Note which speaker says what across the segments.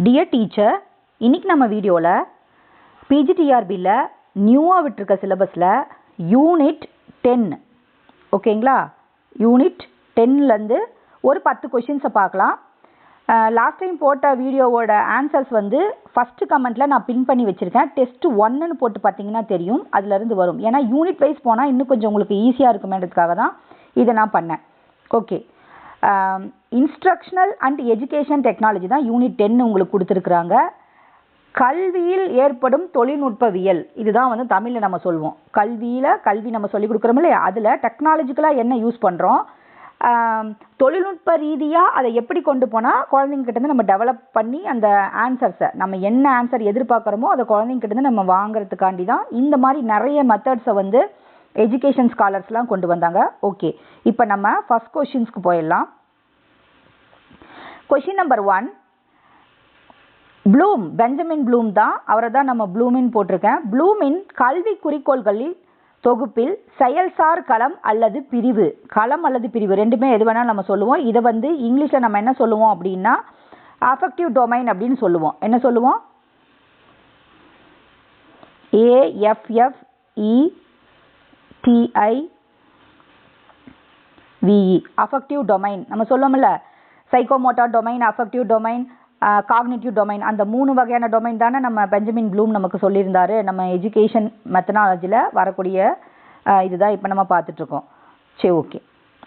Speaker 1: Dear teacher, இன்னைக்கு நம்ம வீடியோவில் பிஜிடிஆர்பியில் நியூவாக விட்டுருக்க சிலபஸில் யூனிட் 10 ஓகேங்களா, யூனிட் 10லேருந்து ஒரு 10 கொஷின்ஸை பார்க்கலாம். லாஸ்ட் டைம் போட்ட வீடியோவோட ஆன்சர்ஸ் வந்து ஃபஸ்ட்டு கமெண்ட்டில் நான் பின் பண்ணி வச்சுருக்கேன். டெஸ்ட் 1ன்னு போட்டு பார்த்தீங்கன்னா தெரியும், அதுலேருந்து வரும். ஏன்னா யூனிட் வைஸ் போனால் இன்னும் கொஞ்சம் உங்களுக்கு ஈஸியாக இருக்குமேன்றதுக்காக தான் இதை நான் பண்ணேன். Okay, instructional and education technology தான் யூனிட் 10 உங்களுக்கு கொடுத்துருக்குறாங்க. கல்வியில் ஏற்படும் தொழில்நுட்பவியல், இதுதான் வந்து தமிழில் நம்ம சொல்லுவோம். கல்வி நம்ம சொல்லிக் கொடுக்குறோம் இல்லையா, அதில் டெக்னாலஜிக்கலாக என்ன யூஸ் பண்ணுறோம், தொழில்நுட்ப ரீதியாக அதை எப்படி கொண்டு போனால் குழந்தைங்கிட்டேருந்து நம்ம டெவலப் பண்ணி அந்த ஆன்சர்ஸை நம்ம என்ன ஆன்சர் எதிர்பார்க்குறோமோ அதை குழந்தைங்கிட்டேருந்து நம்ம வாங்குறதுக்காண்டி தான் இந்த மாதிரி நிறைய மெத்தட்ஸை வந்து எஜுகேஷன் ஸ்காலர்ஸ்லாம் கொண்டு வந்தாங்க. ஓகே, இப்போ நம்ம ஃபர்ஸ்ட் கொஷின்ஸ்க்கு போயிடலாம். Question number 1, Bloom, Benjamin Bloom தான், அவரை தான் நம்ம ப்ளூமின் போட்டிருக்கேன். ப்ளூமின் கல்வி குறிக்கோள்களில் தொகுப்பில் செயல்சார் களம் அல்லது பிரிவு, களம் அல்லது பிரிவு ரெண்டுமே எது வேணாலும் நம்ம சொல்லுவோம். இதை வந்து இங்கிலீஷில் நம்ம என்ன சொல்லுவோம் அப்படின்னா அஃபெக்டிவ் டொமைன் அப்படின்னு சொல்லுவோம். என்ன சொல்லுவோம்? AFFETIVE, affective domain. நம்ம சொல்லுவோம்ல, psychomotor domain, affective domain, cognitive domain, அந்த 3 வகையான டொமைன் தானே நம்ம பெஞ்சமின் ப்ளூம் நமக்கு சொல்லியிருந்தாரு. நம்ம எஜுகேஷன் மெத்தனாலஜியில் வரக்கூடிய இதுதான் இப்போ நம்ம பார்த்துட்ருக்கோம். சரி, ஓகே.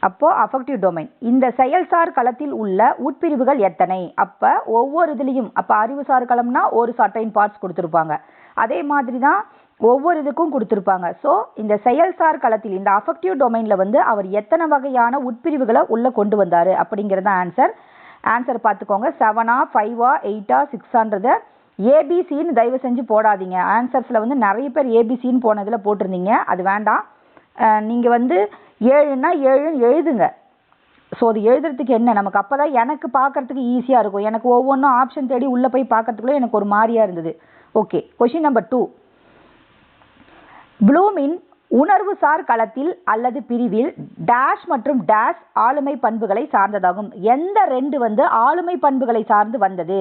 Speaker 1: அப்போது அஃபெக்டிவ் டொமைன், இந்த செயல்சார் களத்தில் உள்ள உட்பிரிவுகள் எத்தனை? அப்போ ஒவ்வொரு இதுலேயும், அப்போ அறிவுசார் களம்னா ஒரு சர்டைன் பார்ட்ஸ் கொடுத்துருப்பாங்க, அதே மாதிரி தான் ஒவ்வொரு இதுக்கும் கொடுத்துருப்பாங்க. ஸோ இந்த செயல்சார் களத்தில் இந்த அஃபெக்டிவ் டொமைனில் வந்து அவர் எத்தனை வகையான உட்பிரிவுகளை உள்ளே கொண்டு வந்தார் அப்படிங்கிறது ஆன்சர். ஆன்சர் பார்த்துக்கோங்க, 7ஆ 5ஆ 8ஆ 6ஆன்றதை ஏபிசின்னு தயவு செஞ்சு போடாதீங்க. ஆன்சர்ஸில் வந்து நிறைய பேர் ஏபிசின்னு போனதில் போட்டிருந்தீங்க, அது வேண்டாம். நீங்கள் வந்து 7ன்னா 7 எழுதுங்க. ஸோ அது எழுதுறதுக்கு என்ன, நமக்கு அப்போ தான் எனக்கு பார்க்குறதுக்கு ஈஸியாக இருக்கும். எனக்கு ஒவ்வொன்றும் ஆப்ஷன் தேடி உள்ளே போய் பார்க்கறதுக்குள்ளே எனக்கு ஒரு மாதிரியாக இருந்தது. ஓகே, கொஷின் நம்பர் 2, ப்ளூமின் உணர்வுசார் களத்தில் அல்லது பிரிவில் டேஷ் மற்றும் டேஷ் ஆளுமை பண்புகளை சார்ந்ததாகும். எந்த 2 வந்து ஆளுமை பண்புகளை சார்ந்து வந்தது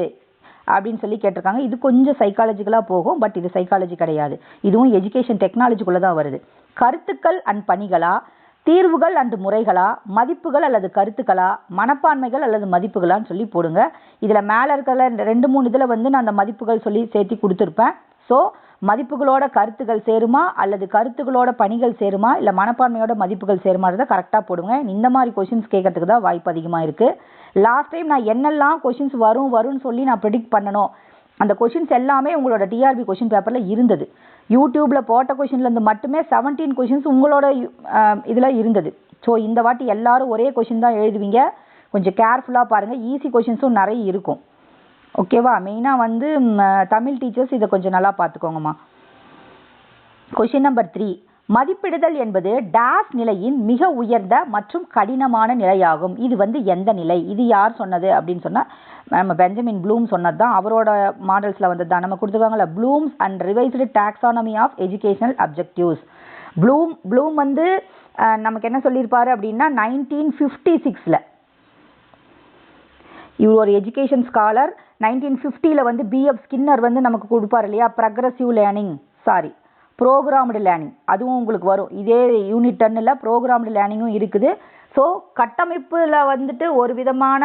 Speaker 1: அப்படின்னு சொல்லி கேட்டிருக்காங்க. இது கொஞ்சம் சைக்காலஜிக்கலாக போகும், பட் இது சைக்காலஜி கிடையாது, இதுவும் எஜுகேஷன் டெக்னாலஜிக்குள்ளே தான் வருது. கருத்துக்கள் அண்ட் பணிகளா, தீர்வுகள் அண்ட் முறைகளா, மதிப்புகள் அல்லது கருத்துக்களா, மனப்பான்மைகள் அல்லது மதிப்புகளான்னு சொல்லி போடுங்க. இதில் மேலே இருக்கிற 2-3 இதில் வந்து நான் அந்த மதிப்புகள் சொல்லி சேர்த்து கொடுத்துருப்பேன். ஸோ மதிப்புகளோட கருத்துக்கள் சேருமா அல்லது கருத்துக்களோட பணிகள் சேருமா இல்லை மனப்பான்மையோட மதிப்புகள் சேருமான்றதை கரெக்டாக போடுங்க. இந்த மாதிரி கொஷின்ஸ் கேட்கறதுக்கு தான் வாய்ப்பு அதிகமாக இருக்குது. லாஸ்ட் டைம் நான் என்னெல்லாம் கொஷின்ஸ் வரும்னு சொல்லி நான் ப்ரெடிக்ட் பண்ணணும், அந்த கொஷின்ஸ் எல்லாமே உங்களோட டிஆர்பி கொஷின் பேப்பரில் இருந்தது. யூடியூப்பில் போட்ட கொஷின்லேருந்து மட்டுமே 17 கொஷின்ஸ் உங்களோட இதில் இருந்தது. ஸோ இந்த வாட்டி எல்லாரும் ஒரே கொஷின் தான் எழுதுவீங்க, கொஞ்சம் கேர்ஃபுல்லாக பாருங்கள். ஈஸி கொஷின்ஸும் நிறைய இருக்கும், ஓகேவா? மெயினாக வந்து தமிழ் டீச்சர்ஸ் இதை கொஞ்சம் நல்லா பார்த்துக்கோங்கம்மா. கொஷின் நம்பர் 3, மதிப்பிடுதல் என்பது டேஷ் நிலையின் மிக உயர்ந்த மற்றும் கடினமான நிலையாகும். இது வந்து எந்த நிலை? இது யார் சொன்னது அப்படின்னு சொன்னால் நம்ம பெஞ்சமின் ப்ளூம் சொன்னது தான், அவரோட மாடல்ஸில் வந்தது தான். நம்ம கொடுத்துருக்காங்களா, Bloom's and revised taxonomy of educational objectives. Bloom வந்து நமக்கு என்ன சொல்லியிருப்பாரு அப்படின்னா 1956ல் இவர் ஒரு எஜுகேஷன் ஸ்காலர். 1950ல் வந்து பிஎஃப் ஸ்கின்னர் வந்து நமக்கு கொடுப்பார் இல்லையா, ப்ரோக்ராம்டு லேர்னிங், அதுவும் உங்களுக்கு வரும். இதே யூனிட் 10ல் ப்ரோக்ராம்டு லேர்னிங்கும் இருக்குது. ஸோ கட்டமைப்பில் வந்துட்டு ஒரு விதமான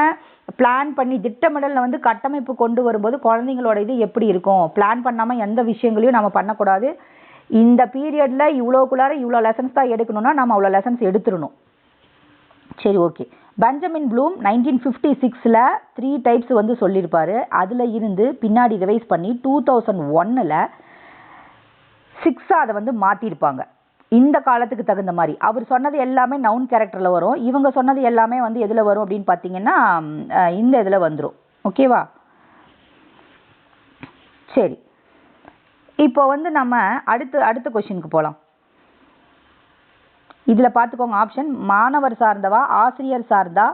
Speaker 1: பிளான் பண்ணி திட்டமிடலில் வந்து கட்டமைப்பு கொண்டு வரும்போது குழந்தைங்களோட இது எப்படி இருக்கும், பிளான் பண்ணாமல் எந்த விஷயங்களையும் நம்ம பண்ணக்கூடாது. இந்த பீரியடில் இவ்வளோக்குள்ளார இவ்வளோ லெசன்ஸ் தான் எடுக்கணும்னா நம்ம அவ்வளோ லெசன்ஸ் எடுத்துடணும். சரி, ஓகே. பெஞ்சமின் ப்ளூம் 1956ல் 3 டைப்ஸ் வந்து சொல்லியிருப்பார். அதில் இருந்து பின்னாடி ரிவைஸ் பண்ணி 2001ல் 6 அதை வந்து மாற்றிருப்பாங்க இந்த காலத்துக்கு தகுந்த மாதிரி. அவர் சொன்னது எல்லாமே நவுன் கேரக்டரில் வரும், இவங்க சொன்னது எல்லாமே வந்து எதில் வரும் அப்படின்னு பார்த்தீங்கன்னா இந்த இதில் வந்துடும், ஓகேவா? சரி, இப்போ வந்து நம்ம அடுத்த கொஷினுக்கு போகலாம். இதில் பார்த்துக்கோங்க, ஆப்ஷன் மாணவர் சார்ந்தவா, ஆசிரியர் சார்ந்தா,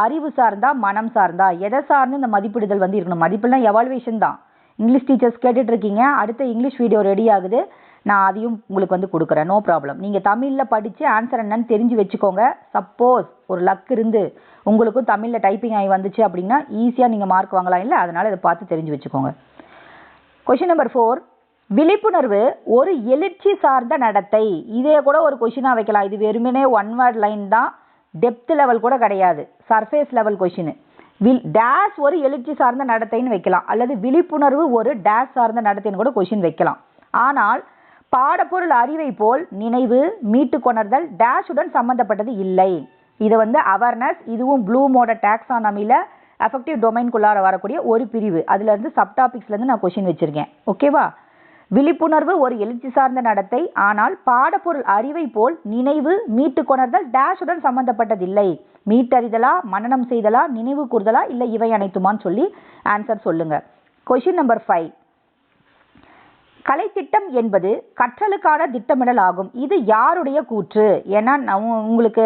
Speaker 1: அறிவு சார்ந்தா, மனம் சார்ந்தா, எதை சார்ந்து இந்த மதிப்பிடுதல் வந்து இருக்கணும்? மதிப்பெல்லாம் எவால்வேஷன் தான். இங்கிலீஷ் டீச்சர்ஸ் கேட்டுட்ருக்கீங்க, அடுத்த இங்கிலீஷ் வீடியோ ரெடி ஆகுது. நான் அதையும் உங்களுக்கு வந்து கொடுக்குறேன், நோ ப்ராப்ளம். நீங்கள் தமிழில் படித்து ஆன்சர் என்னன்னு தெரிஞ்சு வச்சுக்கோங்க. சப்போஸ் ஒரு லக் இருந்து உங்களுக்கும் தமிழில் டைப்பிங் ஆகி வந்துச்சு அப்படின்னா ஈஸியாக நீங்கள் மார்க் வாங்கலாம் இல்லை, அதனால் இதை பார்த்து தெரிஞ்சு வச்சுக்கோங்க. கொஷின் நம்பர் 4, விழிப்புணர்வு ஒரு எழுச்சி சார்ந்த நடத்தை. இதே கூட ஒரு கொஷினாக வைக்கலாம். இது வெறுமனே ஒன் வேர்ட் லைன் தான், டெப்த் லெவல் கூட கிடையாது, சர்ஃபேஸ் லெவல் கொஷின். டேஷ் ஒரு எழுச்சி சார்ந்த நடத்தைன்னு வைக்கலாம், அல்லது விழிப்புணர்வு ஒரு டேஷ் சார்ந்த நடத்தைன்னு கூட கொஷின் வைக்கலாம். ஆனால் பாடப்பொருள் அறிவை போல் நினைவு, மீட்டு கொணர்தல் டேஷுடன் சம்பந்தப்பட்டது இல்லை. இது வந்து அவேர்னஸ், இதுவும் ப்ளூமோட டாக்ஸானமியில் அஃபெக்டிவ் டொமைன்குள்ளார வரக்கூடிய ஒரு பிரிவு. அதுலேருந்து சப்டாபிக்ஸ்லேருந்து நான் கொஷின் வச்சுருக்கேன். ஓகேவா? விழிப்புணர்வு ஒரு எழுச்சி சார்ந்த நடத்தை, ஆனால் பாடப்பொருள் அறிவை போல் நினைவு, மீட்டு கொணர்தல் டேஷுடன் சம்பந்தப்பட்டதில்லை. மீட்டறிதலா, மனனம் செய்தலா, நினைவு கூறுதலா, இல்லை இவை அனைத்துமான்னு சொல்லி ஆன்சர் சொல்லுங்க. கொஷின் நம்பர் 5, கலைத்திட்டம் என்பது கற்றலுக்கான திட்டமிடல் ஆகும். இது யாருடைய கூற்று? ஏன்னா உங்களுக்கு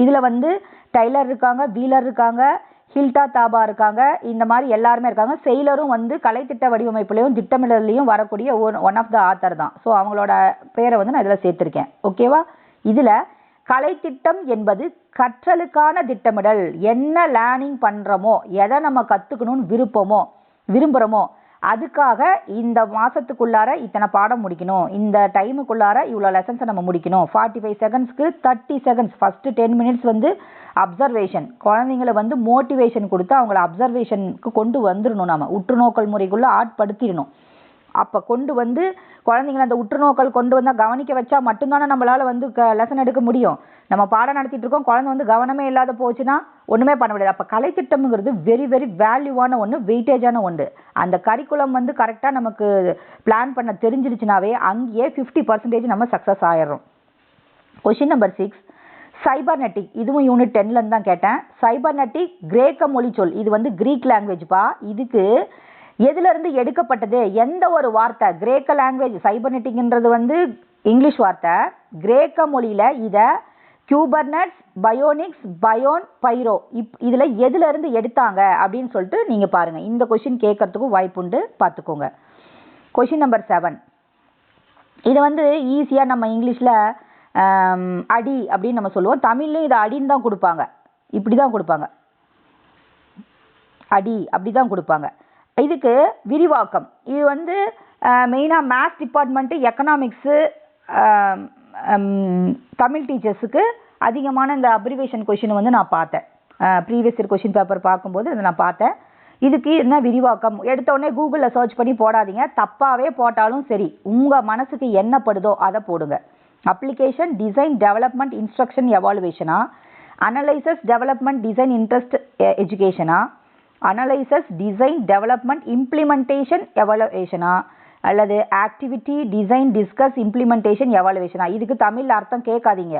Speaker 1: இதில் வந்து டைலர் இருக்காங்க, வீலர் இருக்காங்க, ஹில்டா தாபா இருக்காங்க, இந்த மாதிரி எல்லாருமே இருக்காங்க. செயலரும் வந்து கலைத்திட்ட வடிவமைப்புலையும் திட்டமிடலையும் வரக்கூடிய ஒன் ஆஃப் த ஆத்தர் தான். ஸோ அவங்களோட பேரை வந்து நான் இதில் சேர்த்துருக்கேன். ஓகேவா? இதில் கலைத்திட்டம் என்பது கற்றலுக்கான திட்டமிடல். என்ன லேர்னிங் பண்ணுறோமோ, எதை நம்ம கற்றுக்கணும்னு விரும்புகிறோமோ அதுக்காக இந்த மாதத்துக்குள்ளார இத்தனை பாடம் முடிக்கணும், இந்த டைமுக்குள்ளார இவ்வளோ லெசன்ஸை நம்ம முடிக்கணும். 45 செகண்ட்ஸ்க்கு 30 செகண்ட்ஸ், ஃபஸ்ட்டு 10 மினிட்ஸ் வந்து அப்சர்வேஷன். குழந்தைங்களை வந்து மோட்டிவேஷன் கொடுத்து அவங்கள அப்சர்வேஷனுக்கு கொண்டு வந்துடணும். நம்ம உற்றுநோக்கல் முறைக்குள்ளே ஆட்படுத்திடணும். அப்போ கொண்டு வந்து குழந்தைங்களை அந்த உற்றுநோக்கல் கொண்டு வந்தால் கவனிக்க வச்சா மட்டும்தானே நம்மளால் வந்து லெசன் எடுக்க முடியும். நம்ம பாடம் நடத்திட்டு இருக்கோம், குழந்தை வந்து கவனமே இல்லாத போச்சுன்னா ஒன்றுமே பண்ண முடியாது. அப்போ கலைத்திட்டம்ங்கிறது வெரி வெரி வேல்யூவான ஒன்று, வெயிட்டேஜான ஒன்று. அந்த கரிக்குலம் வந்து கரெக்டாக நமக்கு பிளான் பண்ண தெரிஞ்சிருச்சுனாவே அங்கேயே 50% நம்ம சக்ஸஸ் ஆயிடுறோம். Question number 6, cybernetic. இதுவும் யூனிட் 10லேருந்து தான் கேட்டேன். சைபர்நெட்டிக் கிரேக்க மொழி சொல். இது வந்து கிரீக் லாங்குவேஜ்ப்பா. இதுக்கு எதுலேருந்து எடுக்கப்பட்டது? எந்த ஒரு வார்த்தை? கிரேக்க லாங்குவேஜ். சைபர்நெட்டிக்ன்றது வந்து இங்கிலீஷ் வார்த்தை. கிரேக்க மொழியில் இதை கியூபர்னட்ஸ், பயோனிக்ஸ், பயோன், பைரோ இதில் எதுலேருந்து எடுத்தாங்க அப்படின்னு சொல்லிட்டு நீங்கள் பாருங்கள். இந்த கொஷின் கேட்கறதுக்கும் வாய்ப்புண்டு, பார்த்துக்கோங்க. கொஷின் நம்பர் 7, இது வந்து ஈஸியாக நம்ம இங்கிலீஷில் அடி அப்படின்னு நம்ம சொல்லுவோம். தமிழ்லையும் இதை அடின்னு தான் கொடுப்பாங்க, இப்படி தான் கொடுப்பாங்க, அடி அப்படி தான் கொடுப்பாங்க. இதுக்கு விரிவாக்கம். இது வந்து மெயினாக மேத்ஸ் டிபார்ட்மெண்ட்டு, எக்கனாமிக்ஸு, தமிழ் டீச்சர்ஸுக்கு அதிகமான இந்த அப்ரிவேஷன் கொஷின் வந்து நான் பார்த்தேன். ப்ரீவியஸ் இயர் கொஷின் பேப்பர் பார்க்கும்போது அதை நான் பார்த்தேன். இதுக்கு என்ன விரிவாக்கம்? எடுத்தோடனே கூகுளில் சர்ச் பண்ணி போடாதீங்க. தப்பாகவே போட்டாலும் சரி, உங்கள் மனசுக்கு என்ன படுதோ அதை போடுங்க. அப்ளிகேஷன், டிசைன், டெவலப்மெண்ட், இன்ஸ்ட்ரக்ஷன், எவாலுவேஷனா, அனலைசஸ், டெவலப்மெண்ட், டிசைன், இன்ட்ரெஸ்ட், எஜுகேஷனா, அனலைசஸ், டிசைன், டெவலப்மெண்ட், இம்ப்ளிமெண்டேஷன், எவாலுவேஷனா, அல்லது ஆக்டிவிட்டி, டிசைன், டிஸ்கஸ், இம்ப்ளிமெண்டேஷன், எவாலுவேஷனா. இதுக்கு தமிழ் அர்த்தம் கேட்காதீங்க.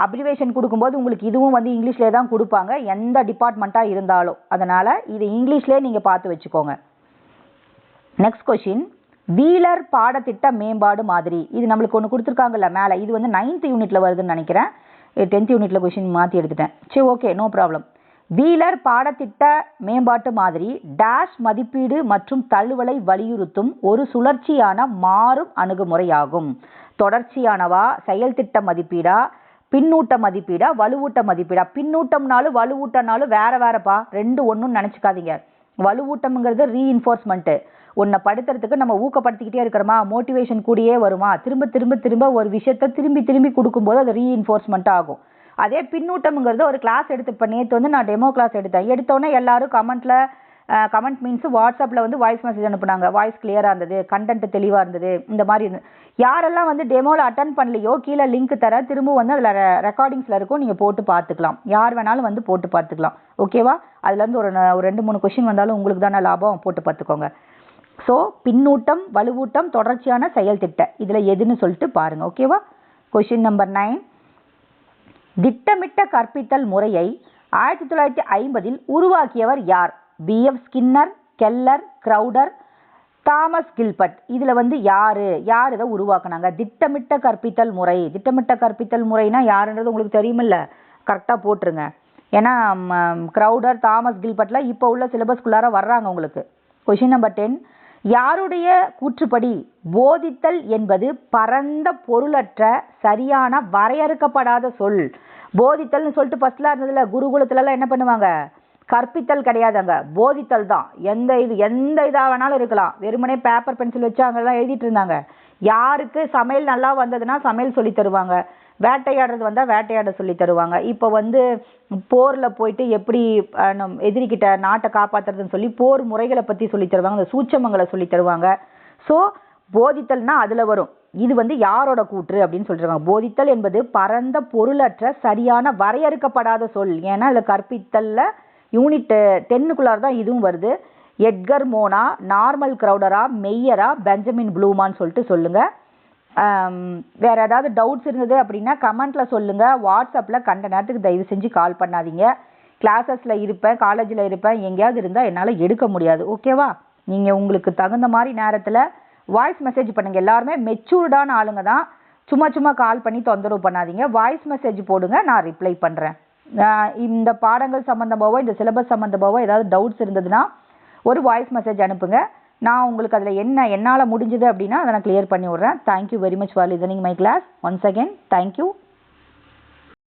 Speaker 1: அப்ரிவேஷன் கொடுக்கும்போது உங்களுக்கு இதுவும் வந்து இங்கிலீஷ்லேயே தான் கொடுப்பாங்க, எந்த டிபார்ட்மெண்ட்டாக இருந்தாலும். அதனால் இது இங்கிலீஷ்லேயே நீங்கள் பார்த்து வச்சுக்கோங்க. நெக்ஸ்ட் கொஷின், வீலர் பாடத்திட்ட மேம்பாடு மாதிரி. இது நம்மளுக்கு ஒன்று கொடுத்துருக்காங்கல்ல மேலே, இது வந்து 9th யூனிட்டில் வருதுன்னு நினைக்கிறேன். 10th யூனிட்டில் கொஷின் மாற்றி எடுத்துட்டேன். சரி, ஓகே, நோ ப்ராப்ளம். வீலர் பாடத்திட்ட மேம்பாட்டு மாதிரி டேஷ் மதிப்பீடு மற்றும் தழுவலை வலியுறுத்தும் ஒரு சுழற்சியான மாறும் அணுகுமுறையாகும். தொடர்ச்சியானவா, செயல் திட்ட மதிப்பீடா, பின்னூட்ட மதிப்பீடா, வலுவூட்ட மதிப்பீடா? பின்னூட்டம்னாலும் வலுவூட்டம்னாலும் வேறப்பா, ரெண்டு ஒன்றுன்னு நினச்சிக்காதீங்க. வலுவூட்டம்ங்கிறது ரீஇன்ஃபோர்ஸ்மெண்ட்டு. ஒன்றை படுத்துறதுக்கு நம்ம ஊக்கப்படுத்திக்கிட்டே இருக்கிறோமா, மோட்டிவேஷன் கூடியே வருமா, திரும்ப ஒரு விஷயத்த திரும்பி கொடுக்கும்போது அது ரீஇன்ஃபோர்ஸ்மெண்ட் ஆகும். அதே பின்னூட்டம்ங்கிறது ஒரு கிளாஸ் எடுத்து, இப்போ நேற்று வந்து நான் டெமோ கிளாஸ் எடுத்தோன்னே எல்லாரும் கமெண்ட் மீன்ஸ் வாட்ஸ்அப்பில் வந்து வாய்ஸ் மெசேஜ் அனுப்புனாங்க. வாய்ஸ் கிளியராக இருந்தது, கண்டென்ட் தெளிவாக இருந்தது, இந்த மாதிரி இருந்தது. யாரெல்லாம் வந்து டெமோவில் அட்டன் பண்ணலையோ கீழே லிங்க் தர, திரும்ப வந்து அதில் ரெக்கார்டிங்ஸில் இருக்கும், நீங்கள் போட்டு பார்த்துக்கலாம். யார் வேணாலும் வந்து போட்டு பார்த்துக்கலாம். ஓகேவா? அதுலேருந்து ஒரு 2-3 கொஷின் வந்தாலும் உங்களுக்கு தானே லாபம், போட்டு பார்த்துக்கோங்க. ஸோ பின்னூட்டம், வலுவூட்டம், தொடர்ச்சியான செயல் திட்ட, இதில் எதுன்னு சொல்லிட்டு பாருங்கள். ஓகேவா? கொஷின் நம்பர் 9, திட்டமிட்ட கற்பித்தல் முறையை 1950இல் உருவாக்கியவர் யார்? B.F. Skinner, Keller, Crowder, Thomas Gilbert. இதில் வந்து யார் இதை உருவாக்குனாங்க? திட்டமிட்ட கற்பித்தல் முறை. திட்டமிட்ட கற்பித்தல் முறைனா யாருன்றது உங்களுக்கு தெரியுமில்ல, கரெக்டாக போட்டுருங்க. ஏன்னா க்ரௌடர், தாமஸ் கில்பர்ட்லாம் இப்போ உள்ள சிலபஸ்குள்ளார வர்றாங்க உங்களுக்கு. கொஷின் நம்பர் 10, யாருடைய கூற்றுப்படி போதித்தல் என்பது பரந்த பொருளற்ற சரியான வரையறுக்கப்படாத சொல். போதித்தல்னு சொல்லிட்டு ஃபர்ஸ்ட்லாம் இருந்ததுல குருகுலத்துலலாம் என்ன பண்ணுவாங்க, கற்பித்தல் கிடையாதுங்க, போதித்தல் தான். எந்த இதாக வேணாலும் இருக்கலாம். வெறுமனே பேப்பர் பென்சில் வச்சு அங்கெல்லாம் எழுதிட்டு இருந்தாங்க. யாருக்கு சமையல் நல்லா வந்ததுன்னா சமையல் சொல்லி தருவாங்க, வேட்டையாடுறது வந்தால் வேட்டையாட சொல்லி தருவாங்க. இப்போ போரில் போயிட்டு எப்படி எதிரிக்கிட்ட நாட்டை காப்பாற்றுறதுன்னு சொல்லி போர் முறைகளை பற்றி சொல்லி தருவாங்க, அந்த சூட்சமங்களை சொல்லி தருவாங்க. ஸோ போதித்தல்னா அதில் வரும். இது யாரோட கூற்று அப்படின்னு சொல்லிருக்காங்க. போதித்தல் என்பது பரந்த பொருளற்ற சரியான வரையறுக்கப்படாத சொல். ஏன்னா அதில் கற்பித்தல்ல யூனிட் 10க்குள்ளார தான் இதுவும் வருது. எட்கர் மோனா, நார்மல் கிரௌடரா, மெய்யரா, பெஞ்சமின் ப்ளூமான்னு சொல்லிட்டு சொல்லுங்கள். வேறு ஏதாவது டவுட்ஸ் இருந்தது அப்படின்னா கமெண்ட்டில் சொல்லுங்கள். வாட்ஸ்அப்பில் கண்ட நேரத்துக்கு தயவு செஞ்சு கால் பண்ணாதீங்க. கிளாஸஸில் இருப்பேன், காலேஜில் இருப்பேன், எங்கேயாவது இருந்தால் என்னால் எடுக்க முடியாது. ஓகேவா? நீங்கள் உங்களுக்கு தகுந்த மாதிரி நேரத்தில் வாய்ஸ் மெசேஜ் பண்ணுங்கள். எல்லாருமே மெச்சூர்டான ஆளுங்க தான், சும்மா கால் பண்ணி தொந்தரவு பண்ணாதீங்க. வாய்ஸ் மெசேஜ் போடுங்க, நான் ரிப்ளை பண்ணுறேன். இந்த பாடங்கள் சம்மந்தமாகவோ இந்த சிலபஸ் சம்மந்தமாகவோ ஏதாவது டவுட்ஸ் இருந்ததுன்னா ஒரு வாய்ஸ் மெசேஜ் அனுப்புங்க. நான் உங்களுக்கு அதில் என்னால் முடிஞ்சது அப்படின்னா அதை நான் கிளியர் பண்ணி விட்றேன். Thank you very much for listening my class. Once again thank you.